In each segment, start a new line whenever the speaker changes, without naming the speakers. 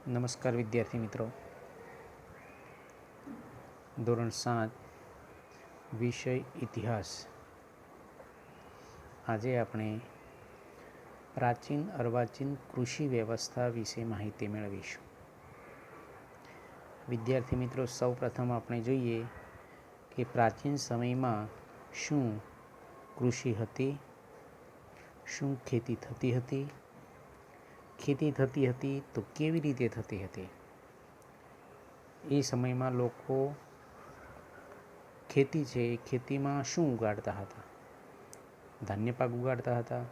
નમસ્કાર વિદ્યાર્થી મિત્રો. ધોરણ 7 વિષય ઇતિહાસ. આજે આપણે પ્રાચીન અર્વાચીન કૃષિ વ્યવસ્થા વિશે માહિતી મેળવીશું. વિદ્યાર્થી મિત્રો, સૌ પ્રથમ આપણે જોઈએ કે પ્રાચીન સમયમાં શું કૃષિ હતી, શું ખેતી થતી હતી, ખેતી થતી હતી તો કેવી રીતે થતી હતી. એ સમયમાં લોકો ખેતી છે એ ખેતીમાં શું ઉગાડતા હતા? ધાન્ય પાક ઉગાડતા હતા,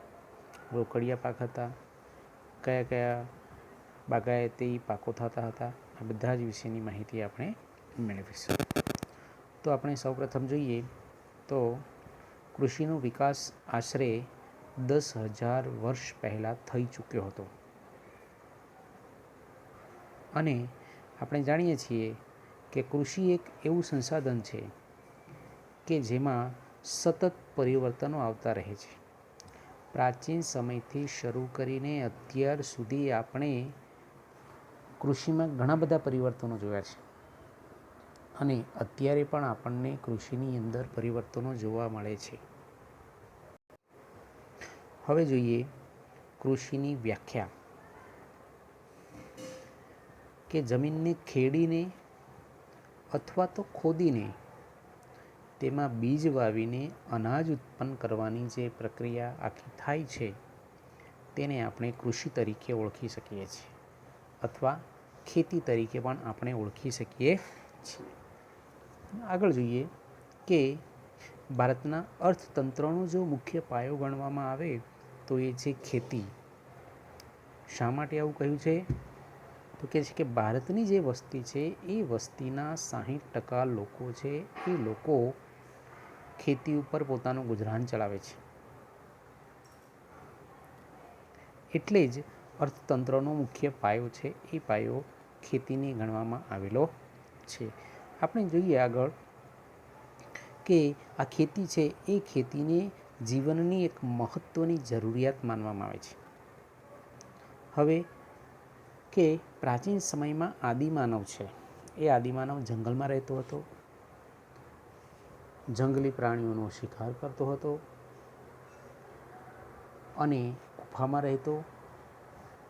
રોકડિયા પાક હતા, કયા કયા બાગાયતી પાકો થતા હતા, આ બધા જ વિશેની માહિતી આપણે મેળવીશું. તો આપણે સૌપ્રથમ જોઈએ તો કૃષિનો વિકાસ આશરે 10,000 વર્ષ પહેલાં થઈ ચૂક્યો હતો. અને આપણે જાણીએ છીએ કે કૃષિ એક એવું સંસાધન છે કે જેમાં સતત પરિવર્તનો આવતા રહે છે. પ્રાચીન સમયથી શરૂ કરીને અત્યાર સુધી આપણે કૃષિમાં ઘણા બધા પરિવર્તનો જોયા છે અને અત્યારે પણ આપણને કૃષિની અંદર પરિવર્તનો જોવા મળે છે. હવે જોઈએ કૃષિની વ્યાખ્યા. કે જમીનને ખેડીને અથવા તો ખોદીને તેમાં બીજ વાવીને અનાજ ઉત્પન્ન કરવાની જે પ્રક્રિયા આખી થાય છે તેને આપણે કૃષિ તરીકે ઓળખી શકીએ છીએ અથવા ખેતી તરીકે પણ આપણે ઓળખી શકીએ છીએ. આગળ જોઈએ કે ભારતના અર્થતંત્રનો જો મુખ્ય પાયો ગણવામાં આવે તો એ છે ખેતી. શા માટે આવું કહ્યું છે? તો કહે છે કે ભારતની જે વસ્તી છે એ વસ્તીના 60% લોકો છે એ લોકો ખેતી ઉપર પોતાનું ગુજરાન ચલાવે છે. એટલે જ અર્થતંત્રનો મુખ્ય પાયો છે એ પાયો ખેતીને ગણવામાં આવેલો છે. આપણે જોઈએ આગળ કે આ ખેતી છે એ ખેતીને જીવનની એક મહત્ત્વની જરૂરિયાત માનવામાં આવે છે. હવે કે પ્રાચીન સમયમાં આદિમાનવ છે એ આદિમાનવ જંગલમાં રહેતો હતો, જંગલી પ્રાણીઓનો શિકાર કરતો હતો અને ગુફામાં રહેતો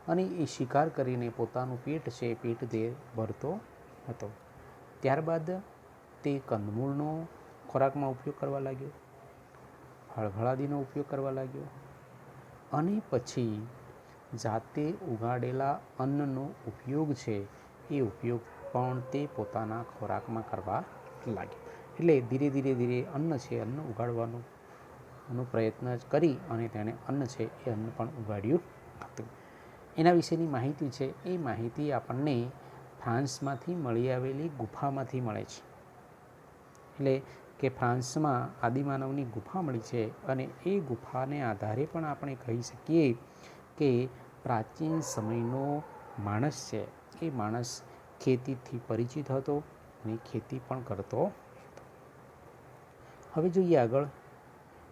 અને એ શિકાર કરીને પોતાનું પેટ છે એ પેટ ભરતો હતો. ત્યારબાદ તે કંદમૂળનો ખોરાકમાં ઉપયોગ કરવા લાગ્યો, ફળફળાદીનો ઉપયોગ કરવા લાગ્યો અને પછી જાતે ઉગાડેલા અન્નનો ઉપયોગ છે એ ઉપયોગ પણ તે પોતાના ખોરાકમાં કરવા લાગ્યો. એટલે ધીરે ધીરે અન્ન છે અન્ન ઉગાડવાનો પ્રયત્ન કરી અને તેણે અન્ન છે એ અન્ન પણ ઉગાડ્યું હતું. એના વિશેની માહિતી છે એ માહિતી આપણને ફ્રાન્સમાંથી મળી આવેલી ગુફામાંથી મળે છે. એટલે કે ફ્રાન્સમાં આદિમાનવની ગુફા મળી છે અને એ ગુફાને આધારે પણ આપણે કહી શકીએ કે પ્રાચીન સમયનો માણસ છે એ માણસ ખેતીથી પરિચિત હતો અને ખેતી પણ કરતો હતો. હવે જોઈએ આગળ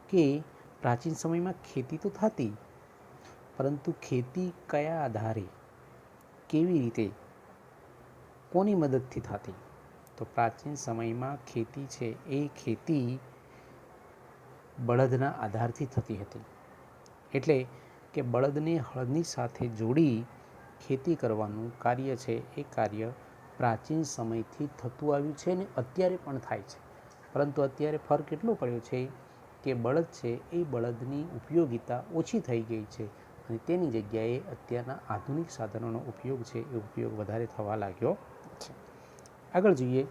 કે પ્રાચીન સમયમાં ખેતી તો થતી, પરંતુ ખેતી કયા આધારે, કેવી રીતે, કોની મદદથી થતી? તો પ્રાચીન સમયમાં ખેતી છે એ ખેતી બળદના આધારથી થતી હતી. એટલે કે બળદને હળની સાથે જોડી ખેતી કરવાનું કાર્ય છે એ કાર્ય પ્રાચીન સમયથી થતું આવ્યું છે અને અત્યારે પણ થાય છે. પરંતુ અત્યારે ફરક એટલો પડ્યો છે કે બળદ છે એ બળદની ઉપયોગિતા ઓછી થઈ ગઈ છે અને તેની જગ્યાએ અત્યારના આધુનિક સાધનોનો ઉપયોગ છે એ ઉપયોગ વધારે થવા લાગ્યો છે. આગળ જોઈએ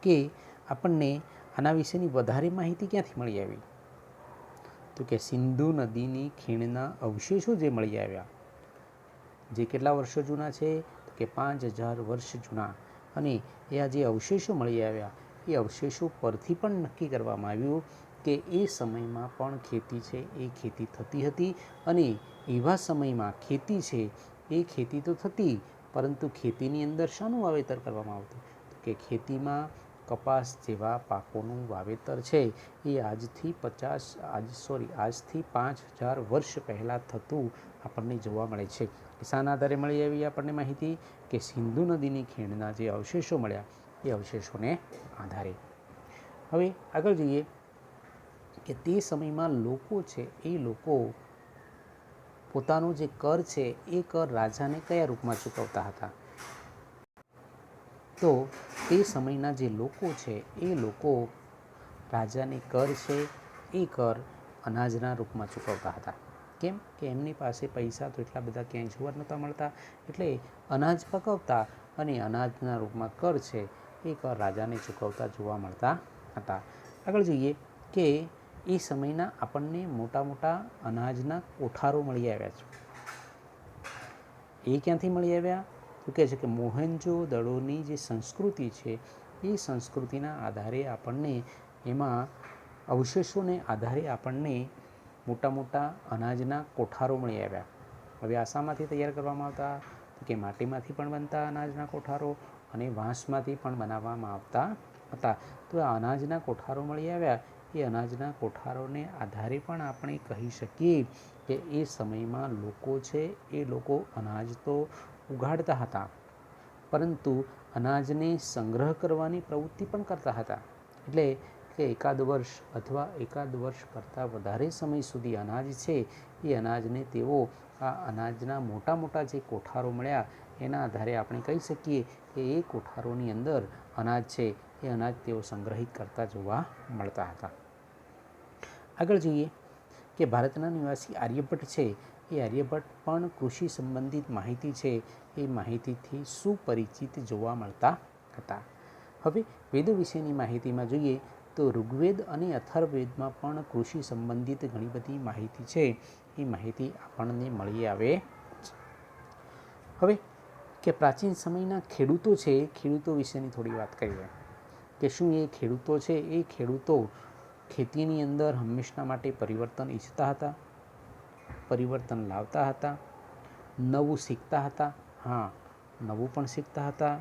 કે આપણને આના વિશેની વધારે માહિતી ક્યાંથી મળી આવી? તો કે સિંધુ નદીની ખીણના અવશેષો જે મળી આવ્યા, જે કેટલા વર્ષો જૂના છે? તો કે 5,000 વર્ષ જૂના. અને એ આ જે અવશેષો મળી આવ્યા એ અવશેષો પરથી પણ નક્કી કરવામાં આવ્યું કે એ સમયમાં પણ ખેતી છે એ ખેતી થતી હતી અને એવા સમયમાં ખેતી છે એ ખેતી તો થતી, પરંતુ ખેતીની અંદર શાનું વાવેતર કરવામાં આવતું? તો કે ખેતીમાં કપાસ જેવા પાકોનું વાવેતર છે એ આજથી 5,000 વર્ષ પહેલાં થતું આપણને જોવા મળે છે. શાના આધારે મળી આવી આપણને માહિતી? કે સિંધુ નદીની ખીણના જે અવશેષો મળ્યા એ અવશેષોને આધારે. હવે આગળ જોઈએ કે તે સમયમાં લોકો છે એ લોકો પોતાનો જે કર છે એ કર રાજાને કયા રૂપમાં ચૂકવતા હતા? તો તે સમયના જે લોકો છે એ લોકો રાજાને કર છે એ કર અનાજના રૂપમાં ચૂકવતા હતા. કેમ કે એમની પાસે પૈસા તો એટલા બધા ક્યાંય જોવા નહોતા મળતા, એટલે અનાજ પકવતા અને અનાજના રૂપમાં કર છે એ કર રાજાને ચૂકવતા જોવા મળતા હતા. આગળ જોઈએ કે એ સમયના આપણને મોટા મોટા અનાજના કોઠારો મળી આવ્યા છે. એ ક્યાંથી મળી આવ્યા? તો કહે છે કે મોહેન્જો-દડોની જે સંસ્કૃતિ છે એ સંસ્કૃતિના આધારે આપણને એમાં અવશેષોને આધારે આપણને મોટા મોટા અનાજના કોઠારો મળી આવ્યા. હવે આ શામાંથી તૈયાર કરવામાં આવતા? તો કે માટીમાંથી પણ બનતા અનાજના કોઠારો અને વાંસમાંથી પણ બનાવવામાં આવતા હતા. તો આ અનાજના કોઠારો મળી આવ્યા. એ અનાજના કોઠારોને આધારે પણ આપણે કહી શકીએ કે એ સમયમાં લોકો છે એ લોકો અનાજ તો ઉગાડતા હતા, પરંતુ અનાજને સંગ્રહ કરવાની પ્રવૃત્તિ પણ કરતા હતા. એટલે કે એકાદ વર્ષ અથવા એકાદ વર્ષ કરતાં વધારે સમય સુધી અનાજ છે એ અનાજને તેઓ આ અનાજના મોટા મોટા જે કોઠારો મળ્યા એના આધારે આપણે કહી શકીએ કે એ કોઠારોની અંદર અનાજ છે એ અનાજ તેઓ સંગ્રહિત કરતા જોવા મળતા હતા. આગળ જોઈએ કે ભારતના નિવાસી આર્યભટ્ટ છે એ આર્યભટ્ટ પણ કૃષિ સંબંધિત માહિતી છે એ માહિતીથી સુપરિચિત જોવા મળતા હતા. હવે વેદો વિશેની માહિતીમાં જોઈએ તો ઋગ્વેદ અને અથર્વવેદમાં પણ કૃષિ સંબંધિત ઘણી બધી માહિતી છે એ માહિતી આપણને મળી આવે છે. હવે કે પ્રાચીન સમયના ખેડૂતો છે, ખેડૂતો વિશેની થોડી વાત કરીએ કે શું એ ખેડૂતો છે એ ખેડૂતો ખેતીની અંદર હંમેશા માટે પરિવર્તન ઈચ્છતા હતા, પરિવર્તન લાવતા હતા, નવું શીખતા હતા? હા, નવું પણ શીખતા હતા,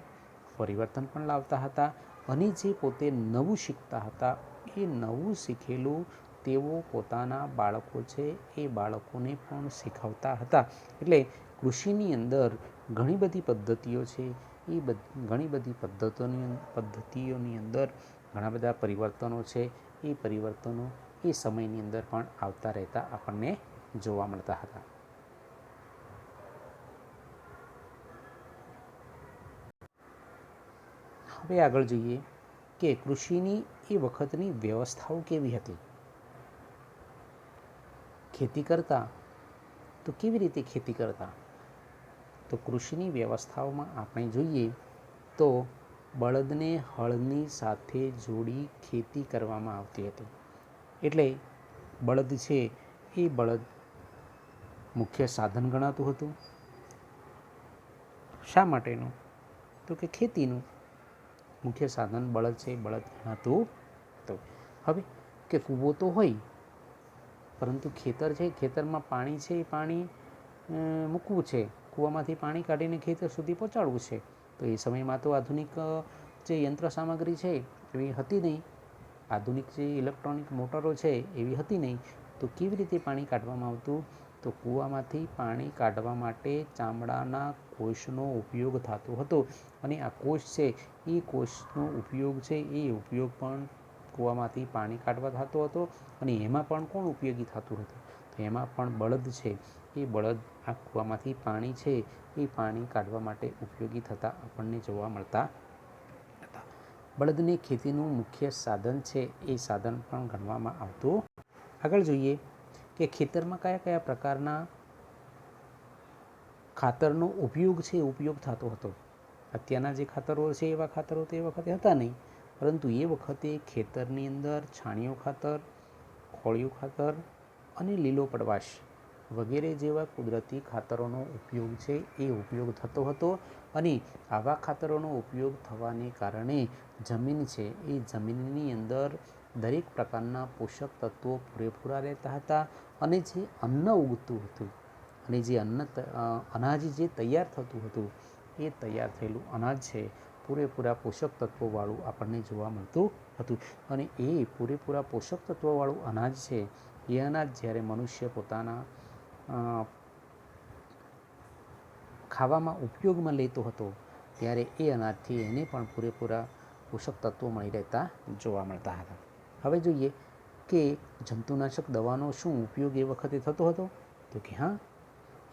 પરિવર્તન પણ લાવતા હતા, અને જે પોતે નવું શીખતા હતા એ નવું શીખેલું તેઓ પોતાના બાળકો છે એ બાળકોને પણ શીખવતા હતા. એટલે કૃષિની અંદર ઘણી બધી પદ્ધતિઓ છે એ ઘણી બધી પદ્ધતિઓની અંદર ઘણા બધા પરિવર્તનો છે એ પરિવર્તનો એ સમયની અંદર પણ આવતા રહેતા આપણને જોવા મળતા હતા. હવે આગળ જોઈએ કે કૃષિની એ વખતની વ્યવસ્થાઓ કેવી હતી. ખેતી કરતા તો કેવી રીતે ખેતી કરતા? તો કૃષિની વ્યવસ્થાઓમાં આપણે જોઈએ તો બળદને હળની સાથે જોડી ખેતી કરવામાં આવતી હતી. એટલે બળદ છે એ બળદ મુખ્ય સાધન ગણાતું હતું. શા માટેનું? તો કે ખેતીનું મુખ્ય સાધન બળદ છે, બળદ ગણાતું હતું. હવે કે કૂવો તો હોય, પરંતુ ખેતર છે, ખેતરમાં પાણી છે એ પાણી મૂકવું છે, કૂવામાંથી પાણી કાઢીને ખેતર સુધી પહોંચાડવું છે. તો એ સમયમાં તો આધુનિક જે યંત્ર સામગ્રી છે એવી હતી નહીં, આધુનિક જે ઇલેક્ટ્રોનિક મોટરો છે એવી હતી નહીં. તો કેવી રીતે પાણી કાઢવામાં આવતું? તો કૂવામાંથી પાણી કાઢવા માટે ચામડાના કોષનો ઉપયોગ થતો હતો, અને આ કોષ છે એ કોષનો ઉપયોગ છે એ ઉપયોગ પણ કૂવામાંથી પાણી કાઢવા થતો હતો. અને એમાં પણ કોણ ઉપયોગી થતું હતું? તો એમાં પણ બળદ છે એ બળદ આ કૂવામાંથી પાણી છે એ પાણી કાઢવા માટે ઉપયોગી થતા આપણને જોવા મળતા હતા. બળદને ખેતીનું મુખ્ય સાધન છે એ સાધન પણ ગણવામાં આવતું. આગળ જોઈએ કે ખેતરમાં કયા કયા પ્રકારના ખાતરનો ઉપયોગ છે ઉપયોગ થતો હતો. અત્યારના જે ખાતરો છે એવા ખાતરો તો એ વખતે હતા નહીં, પરંતુ એ વખતે ખેતરની અંદર છાણિયું ખાતર, ખોળિયું ખાતર અને લીલો પડવાશ વગેરે જેવા કુદરતી ખાતરોનો ઉપયોગ છે એ ઉપયોગ થતો હતો. અને આવા ખાતરોનો ઉપયોગ થવાને કારણે જમીન છે એ જમીનની અંદર દરેક પ્રકારના પોષક તત્વો પૂરેપૂરા રહેતા હતા. અને જે અન્ન ઉગતું હતું અને જે અનાજ જે તૈયાર થતું હતું એ તૈયાર થયેલું અનાજ છે પૂરેપૂરા પોષક તત્વોવાળું આપણને જોવા મળતું હતું. અને એ પૂરેપૂરા પોષક તત્વોવાળું અનાજ છે એ અનાજ જ્યારે મનુષ્ય પોતાના ખાવામાં ઉપયોગમાં લેતો હતો ત્યારે એ અનાજથી એને પણ પૂરેપૂરા પોષક તત્વો મળી રહેતા જોવા મળતા હતા. હવે જોઈએ કે જંતુનાશક દવાનો શું ઉપયોગ એ વખતે થતો હતો? તો કે હા,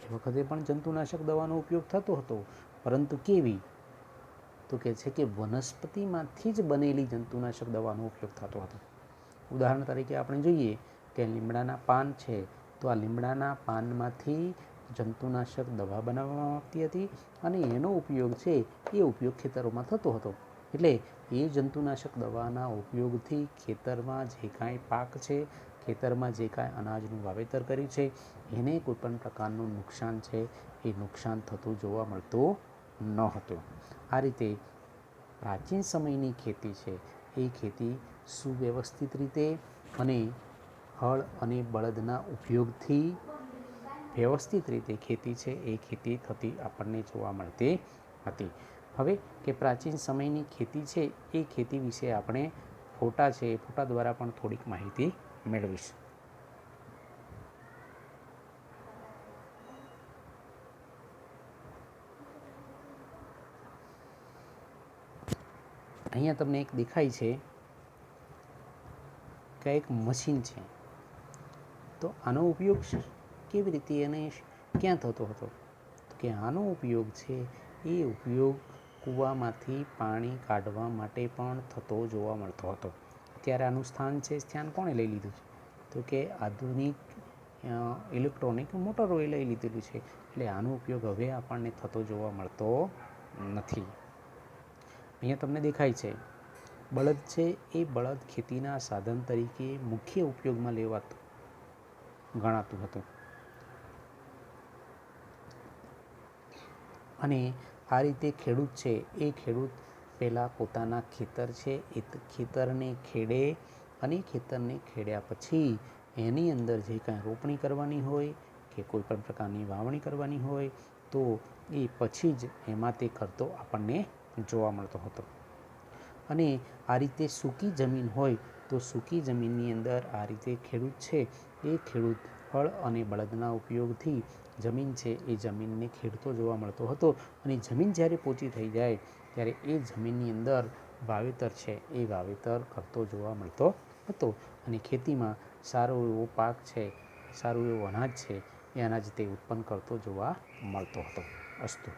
એ વખતે પણ જંતુનાશક દવાનો ઉપયોગ થતો હતો, પરંતુ કેવી? તો કહે છે કે વનસ્પતિમાંથી જ બનેલી જંતુનાશક દવાનો ઉપયોગ થતો હતો. ઉદાહરણ તરીકે આપણે જોઈએ કે લીમડાના પાન છે, તો આ લીમડાના પાનમાંથી જંતુનાશક દવા બનાવવામાં આવતી હતી અને એનો ઉપયોગ છે એ ઉપયોગ ખેતરોમાં થતો હતો. એટલે એ જંતુનાશક દવાના ઉપયોગથી ખેતરમાં જે કાંઈ પાક છે, ખેતરમાં જે કાંઈ અનાજનું વાવેતર કર્યું છે એને કોઈપણ પ્રકારનું નુકસાન છે એ નુકસાન થતું જોવા મળતું ન હતું. આ રીતે પ્રાચીન સમયની ખેતી છે એ ખેતી સુવ્યવસ્થિત રીતે અને હળ અને બળદના ઉપયોગથી વ્યવસ્થિત રીતે ખેતી છે એ ખેતી થતી આપણને જોવા મળતી હતી. હવે કે પ્રાચીન સમયની ખેતી છે એ ખેતી વિશે આપણે ફોટા છે એ ફોટા દ્વારા પણ થોડીક માહિતી મેળવીશું. અહીંયા તમને એક દેખાય છે કે એક મશીન છે. તો આનો ઉપયોગ કેવી રીતે અને ક્યાં થતો હતો? તો કે આનો ઉપયોગ છે એ ઉપયોગ કૂવામાંથી પાણી કાઢવા માટે પણ થતો જોવા મળતો હતો. ત્યારે આનું સ્થાન કોણે લઈ લીધું છે? તો કે આધુનિક ઇલેક્ટ્રોનિક મોટરોએ લઈ લીધેલું છે. એટલે આનો ઉપયોગ હવે આપણને થતો જોવા મળતો નથી. અહીંયા તમને દેખાય છે બળદ છે એ બળદ ખેતીના સાધન તરીકે મુખ્ય ઉપયોગમાં લેવાતું ગણાતું હતું. અને આ રીતે ખેડૂત છે એ ખેડૂત પહેલાં પોતાના ખેતર છે એ ખેતરને ખેડે અને ખેતરને ખેડ્યા પછી એની અંદર જે કાંઈ રોપણી કરવાની હોય કે કોઈ પણ પ્રકારની વાવણી કરવાની હોય તો એ પછી જ એમાં તે કરતો આપણને જોવા મળતો હતો. અને આ રીતે સૂકી જમીન હોય તો સૂકી જમીનની અંદર આ રીતે ખેડૂત છે એ ખેડૂત હળ અને બળદના ઉપયોગથી જમીન છે એ જમીનને ખેડતો જોવા મળતો હતો. અને જમીન જ્યારે પોચી થઈ જાય ત્યારે એ જમીનની અંદર વાવેતર છે એ વાવેતર કરતો જોવા મળતો હતો. અને ખેતીમાં સારો એવો પાક છે, સારું એવું અનાજ છે એ અનાજ તે ઉત્પન્ન કરતો જોવા મળતો હતો. અસ્તુ.